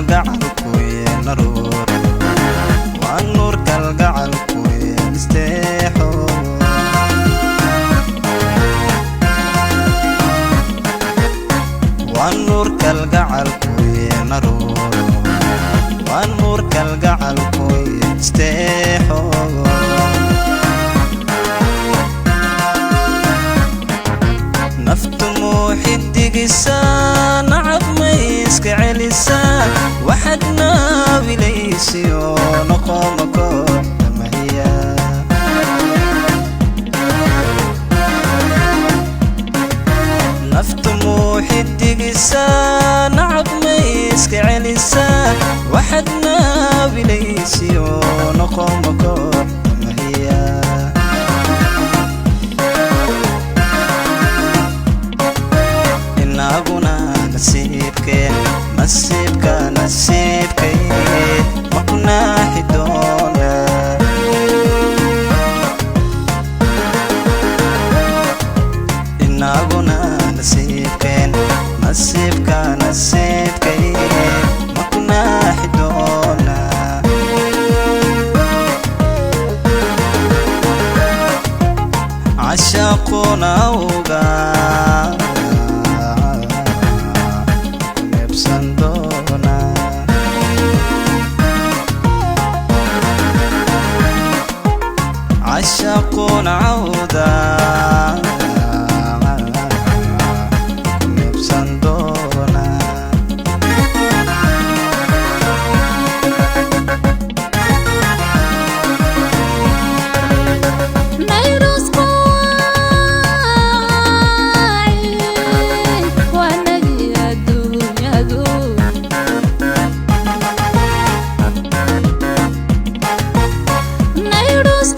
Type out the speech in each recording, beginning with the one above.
كالقعل كوين نرور والنور كالقعل كوين استيحو والنور كالقعل كوين نرور والنور كالقعل كوين استيحو نفتمو حدق السان عب ميسك علسان وحدنا بليسيو نقومكو تمهيا نفتمو حدق السان عب ميسك علسان وحدنا بليسيو نقومكو تمهيا نسيبك نسيبك نسيبك ما كنا حدونا إنا قنا نسيبك نسيبك نسيبك ما كنا حدونا عشاقنا وقا عشاقون عودا نبسندونا نيروس قواعي ونجي الدنيا دون نيروس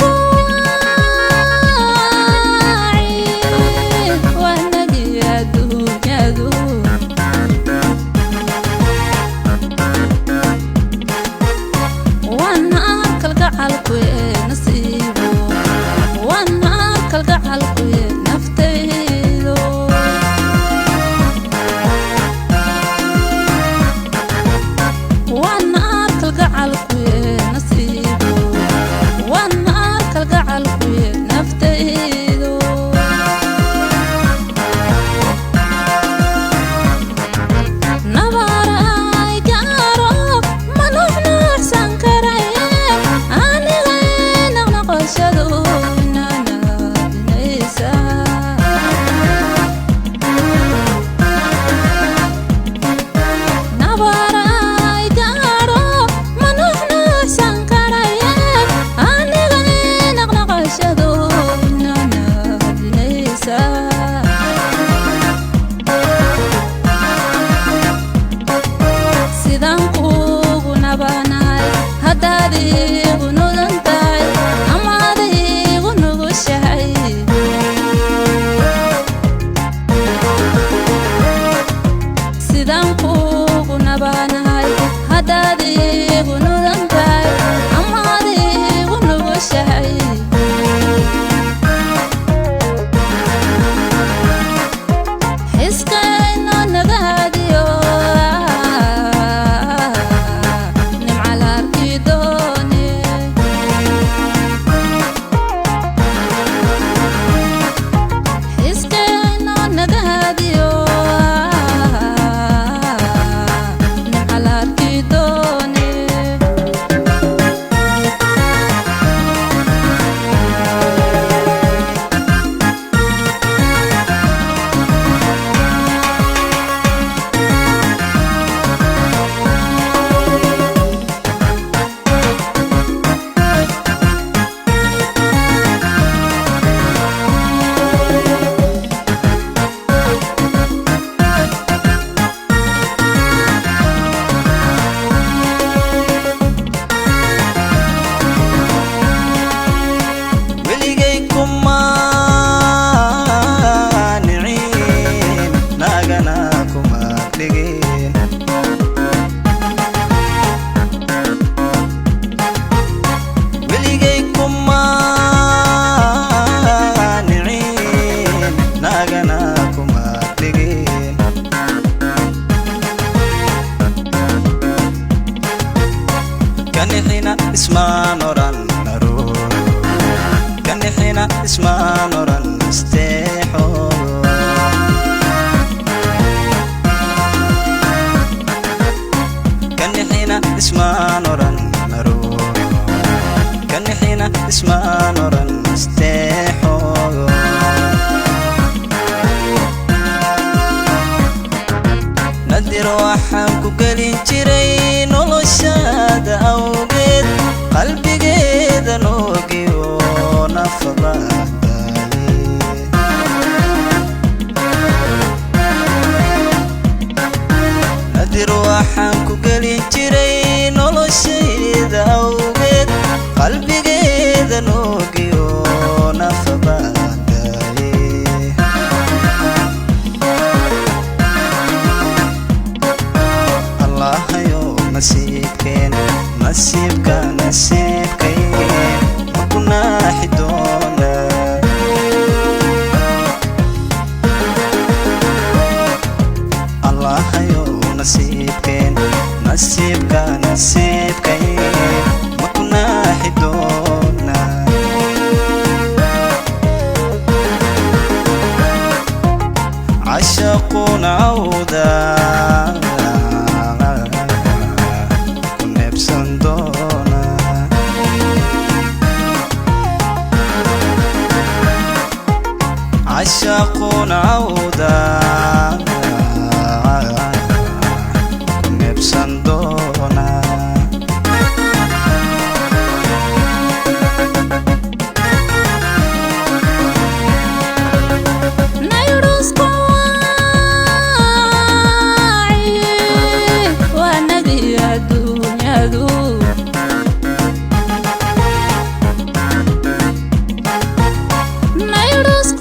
ismaan oran naro kanixina ismaan oran isteexo kanixina ismaan oran naro kanixina ismaan oran isteexo nadir waxaan ku gelin jiray noloshaada awgeed qalbigeeda noogiyo nafadaadaye nadir waxaan ku gelin jiray noloshaada awgeed qalbigeeda noogiyo nafadaadaye allahayo nasiibkeen nasiibka nasiibkeen maku naaxi doona allahayo nasiibkeen nasiibka nasiibkeen maku naaxi doona عشقون عودا عشقون عودا نبسن دونا نيروس قواعي ونبي الدنيا ذو نيروس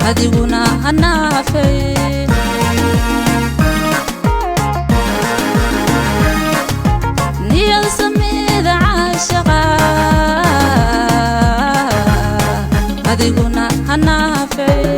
adiguna hanaafay niyad samida caashaqa adiguna hanaafay